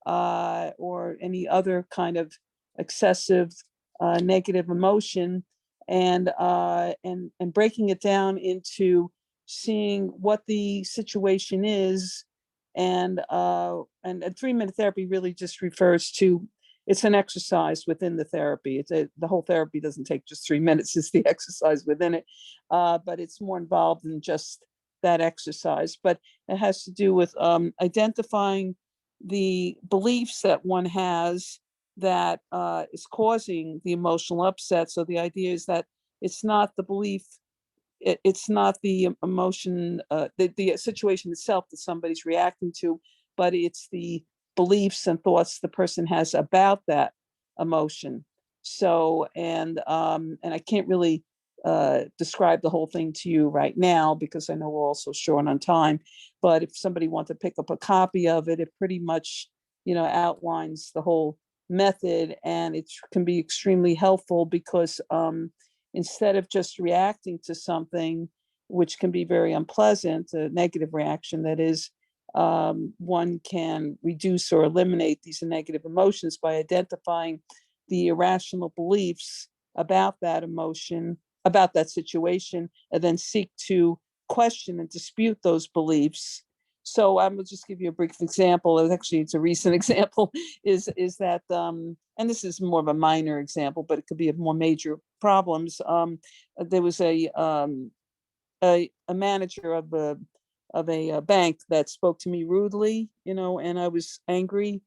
[SPEAKER 6] or any other kind of excessive negative emotion, and breaking it down into seeing what the situation is, and 3-minute therapy really just refers to, it's an exercise within the therapy. The whole therapy doesn't take just 3 minutes, it's the exercise within it, but it's more involved than just that exercise. But it has to do with identifying the beliefs that one has that is causing the emotional upset. So the idea is that it's not the belief, it's not the emotion, the situation itself that somebody's reacting to, but it's the beliefs and thoughts the person has about that emotion. So, and I can't really describe the whole thing to you right now because I know we're also short on time, but if somebody wants to pick up a copy of it, it pretty much, outlines the whole method, and it can be extremely helpful because instead of just reacting to something, which can be very unpleasant, a negative reaction that is, one can reduce or eliminate these negative emotions by identifying the irrational beliefs about that emotion, about that situation, and then seek to question and dispute those beliefs. So I will just give you a brief example. It's a recent example, is that, and this is more of a minor example, but it could be of more major problems. There was a manager of a bank that spoke to me rudely, and I was angry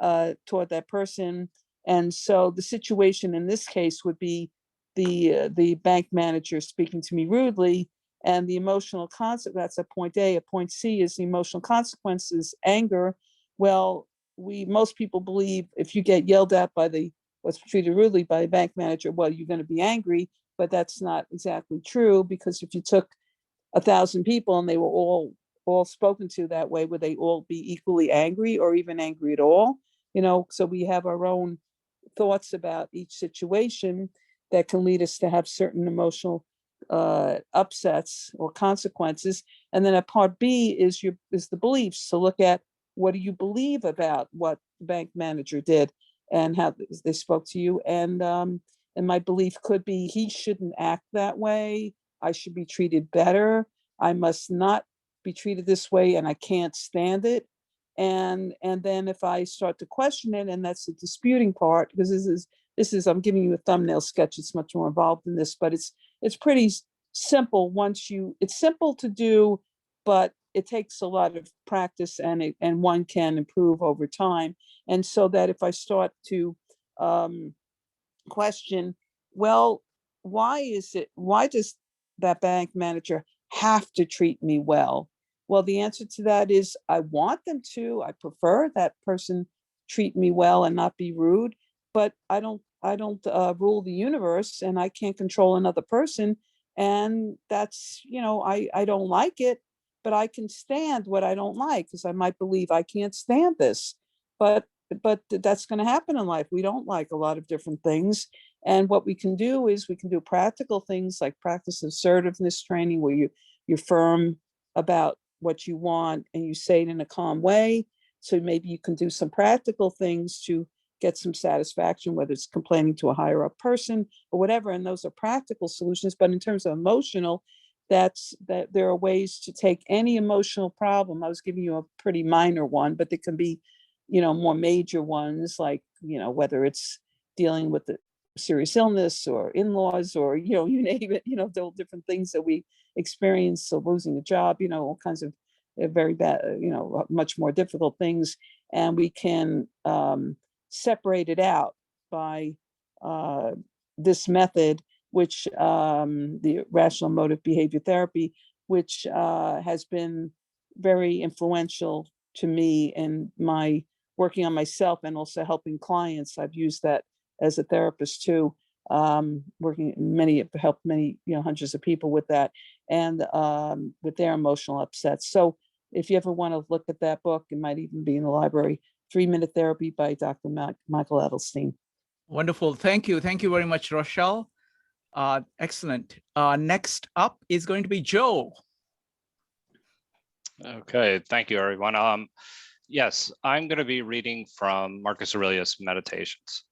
[SPEAKER 6] toward that person. And so the situation in this case would be the bank manager speaking to me rudely, and the emotional consequence, that's at point A. At point C is the emotional consequences, anger. Well, most people believe if you get yelled at by what's treated rudely by a bank manager, well, you're going to be angry, but that's not exactly true, because if you took 1,000 people and they were all spoken to that way, would they all be equally angry or even angry at all? So we have our own thoughts about each situation that can lead us to have certain emotional upsets or consequences. And then at part B is the beliefs. So look at, what do you believe about what the bank manager did and how they spoke to you? And my belief could be, he shouldn't act that way. I should be treated better. I must not be treated this way, and I can't stand it. And then if I start to question it, and that's the disputing part, because this is I'm giving you a thumbnail sketch. It's much more involved than this, but it's pretty simple it's simple to do, but it takes a lot of practice, and one can improve over time. And so that if I start to question, well, why does that bank manager have to treat me well? Well, the answer to that is, I want them to. I prefer that person treat me well and not be rude, but I don't rule the universe, and I can't control another person. And that's, I don't like it, but I can stand what I don't like, because I might believe I can't stand this. But that's going to happen in life. We don't like a lot of different things. And what we can do is we can do practical things like practice assertiveness training, where you're firm about what you want and you say it in a calm way. So maybe you can do some practical things to get some satisfaction, whether it's complaining to a higher up person or whatever. And those are practical solutions. But in terms of emotional, that there are ways to take any emotional problem. I was giving you a pretty minor one, but there can be, more major ones, like, whether it's dealing with the serious illness or in-laws, or, you name it, the different things that we experience. So losing a job, all kinds of very bad, much more difficult things. And we can separate it out by this method, which the rational emotive behavior therapy, which has been very influential to me in my working on myself and also helping clients. I've used that as a therapist too, helped many, hundreds of people with that, and with their emotional upsets. So if you ever want to look at that book, it might even be in the library, 3-Minute Therapy by Dr. Michael Edelstein.
[SPEAKER 1] Wonderful. Thank you. Thank you very much, Rochelle. Excellent. Next up is going to be Joe.
[SPEAKER 5] Okay, thank you, everyone. Yes, I'm going to be reading from Marcus Aurelius' Meditations,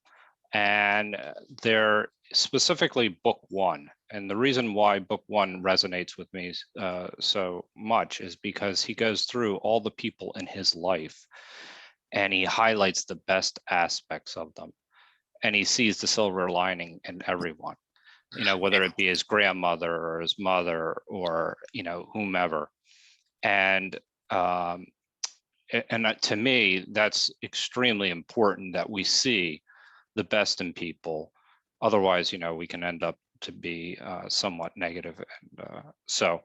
[SPEAKER 5] and they're specifically book 1. And the reason why book 1 resonates with me so much is because he goes through all the people in his life, and he highlights the best aspects of them, and he sees the silver lining in everyone, whether it be his grandmother or his mother or, whomever. And to me, that's extremely important, that we see the best in people. Otherwise, we can end up to be somewhat negative. And so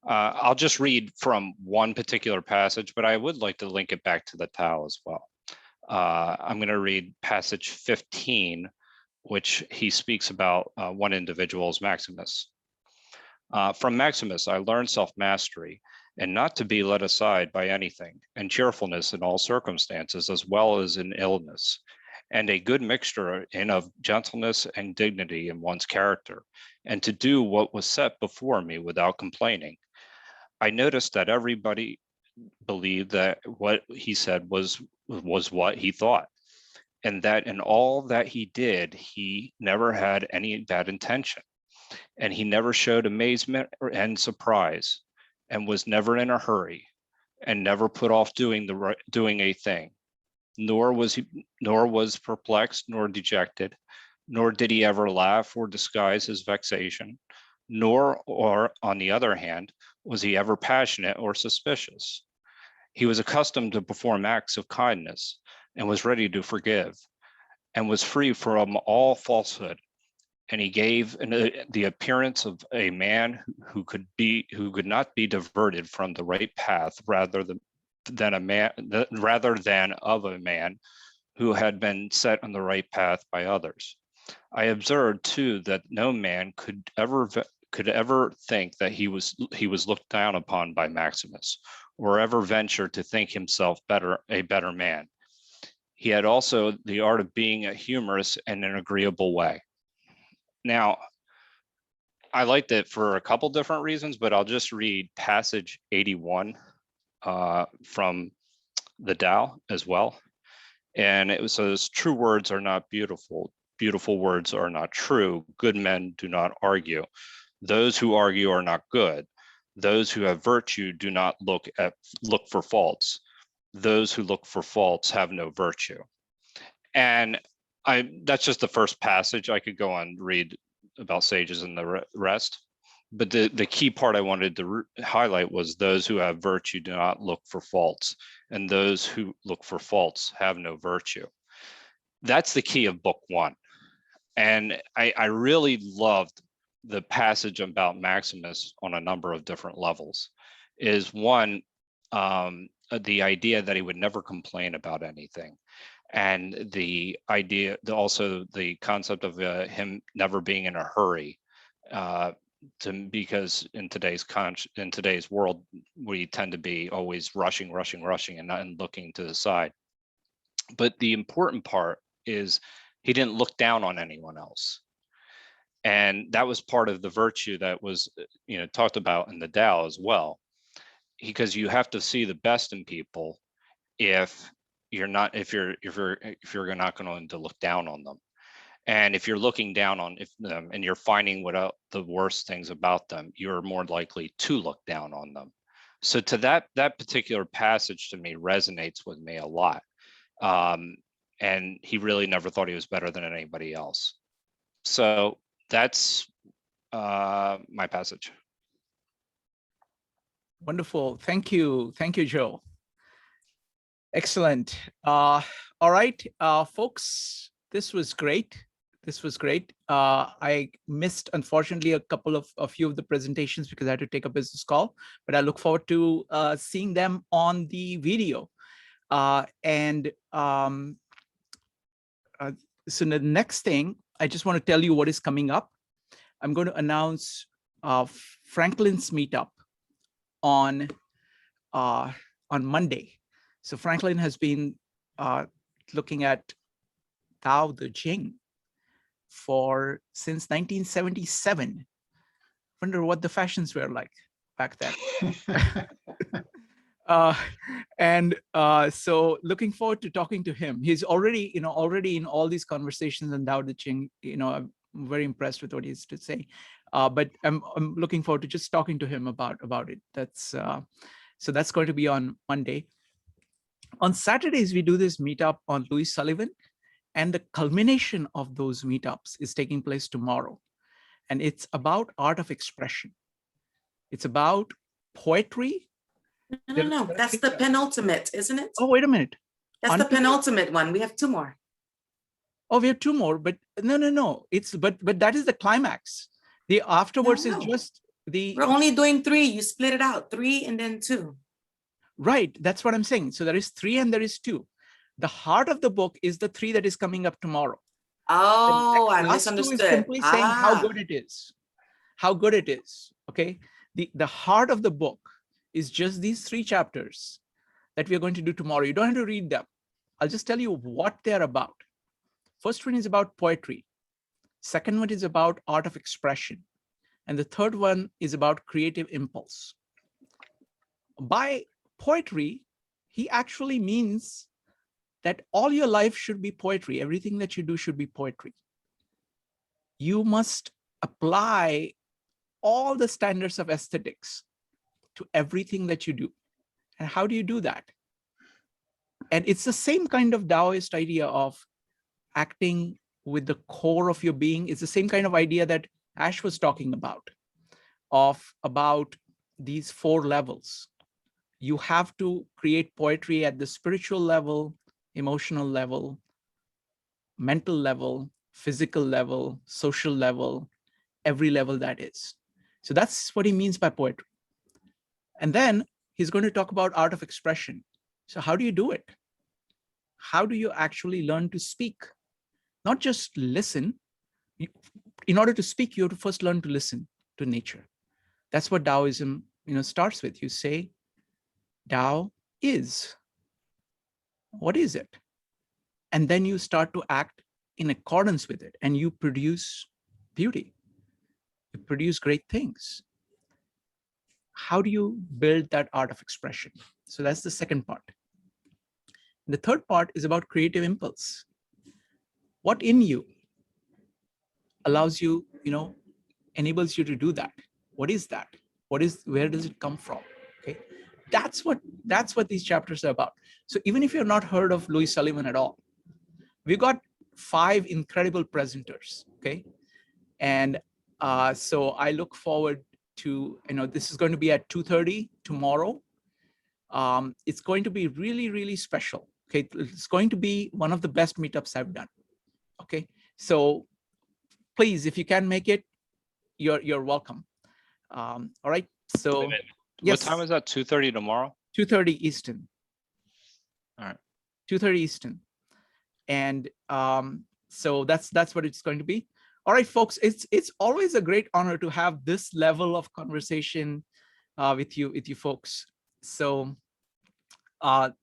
[SPEAKER 5] I'll just read from one particular passage, but I would like to link it back to the Tao as well. I'm going to read passage 15, which he speaks about one individual as Maximus. From Maximus, I learned self-mastery, and not to be led aside by anything, and cheerfulness in all circumstances, as well as in illness, and a good mixture of gentleness and dignity in one's character, and to do what was set before me without complaining. I noticed that everybody believed that what he said was what he thought, and that in all that he did, he never had any bad intention, and he never showed amazement and surprise, and was never in a hurry, and never put off doing a thing, nor was perplexed nor dejected, nor did he ever laugh or disguise his vexation, nor, or on the other hand, was he ever passionate or suspicious. He was accustomed to perform acts of kindness, and was ready to forgive, and was free from all falsehood. And he gave the appearance of a man who could not be diverted from the right path, rather than of a man who had been set on the right path by others. I observed too that no man could ever think that he was looked down upon by Maximus, or ever venture to think himself a better man. He had also the art of being a humorous and an agreeable way. Now, I liked it for a couple different reasons, but I'll just read passage 81 from the Tao as well. And it says, true words are not beautiful. Beautiful words are not true. Good men do not argue. Those who argue are not good. Those who have virtue do not look for faults. Those who look for faults have no virtue. And that's just the first passage. I could go on and read about sages and the rest. But the key part I wanted to highlight was those who have virtue do not look for faults, and those who look for faults have no virtue. That's the key of book one. And I really loved the passage about Maximus on a number of different levels. Is one, the idea that he would never complain about anything. And the idea, also the concept of him never being in a hurry, because in today's world, we tend to be always rushing and not looking to the side. But the important part is he didn't look down on anyone else. And that was part of the virtue that was, talked about in the Tao as well, because you have to see the best in people if you're not going to look down on them. And if you're looking down on them and you're finding what the worst things about them, you're more likely to look down on them. So to that particular passage to me resonates with me a lot. And he really never thought he was better than anybody else. So that's my passage.
[SPEAKER 1] Wonderful. Thank you, Joe. Excellent. All right, folks, this was great. I missed, unfortunately, a few of the presentations because I had to take a business call, but I look forward to seeing them on the video. So the next thing, I just want to tell you what is coming up. I'm going to announce Franklin's meetup on Monday. So Franklin has been looking at Tao Te Ching since 1977. Wonder what the fashions were like back then. So looking forward to talking to him. He's already in all these conversations on Tao Te Ching. I'm very impressed with what he has to say. But I'm looking forward to just talking to him about it. So that's going to be on Monday. On Saturdays, we do this meetup on Louis Sullivan, and the culmination of those meetups is taking place tomorrow. And it's about art of expression. It's about poetry.
[SPEAKER 7] No, that's the penultimate, isn't it?
[SPEAKER 1] Oh, wait a minute.
[SPEAKER 7] That's the penultimate one. We have two more.
[SPEAKER 1] Oh, we have two more, but no. But that is the climax. The afterwards is just the.
[SPEAKER 7] We're only doing 3. You split it out, 3 and then 2.
[SPEAKER 1] Right, that's what I'm saying. So there is 3 and there is 2. The heart of the book is the 3 that is coming up tomorrow.
[SPEAKER 7] Oh, I misunderstood.
[SPEAKER 1] Is simply saying how good it is. How good it is. Okay. The heart of the book is just these 3 chapters that we are going to do tomorrow. You don't have to read them. I'll just tell you what they're about. First one is about poetry. Second one is about art of expression. And the third one is about creative impulse. By poetry, he actually means that all your life should be poetry. Everything that you do should be poetry. You must apply all the standards of aesthetics to everything that you do. And how do you do that? And it's the same kind of Taoist idea of acting with the core of your being. It's the same kind of idea that Ash was talking about these 4 levels. You have to create poetry at the spiritual level, emotional level, mental level, physical level, social level, every level that is. So that's what he means by poetry. And then he's going to talk about art of expression. So how do you do it? How do you actually learn to speak? Not just listen. In order to speak, you have to first learn to listen to nature. That's what Taoism, starts with. You say, Tao is. What is it? And then you start to act in accordance with it, and you produce beauty. You produce great things. How do you build that art of expression? So that's the second part. The third part is about creative impulse. What in you allows you, enables you to do that? What is that? Where does it come from? Okay. That's what these chapters are about. So even if you've not heard of Louis Sullivan at all, we got 5 incredible presenters. Okay. And so I look forward to, this is going to be at 2:30 tomorrow. It's going to be really, really special. Okay. It's going to be one of the best meetups I've done. Okay. So please, if you can make it, you're welcome. All right. So
[SPEAKER 5] what time is that? 2:30 tomorrow?
[SPEAKER 1] 2:30 Eastern.
[SPEAKER 5] All right.
[SPEAKER 1] 2:30 Eastern. And so that's what it's going to be. All right, folks, it's always a great honor to have this level of conversation with you folks. So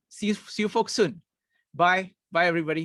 [SPEAKER 1] see you folks soon. Bye everybody.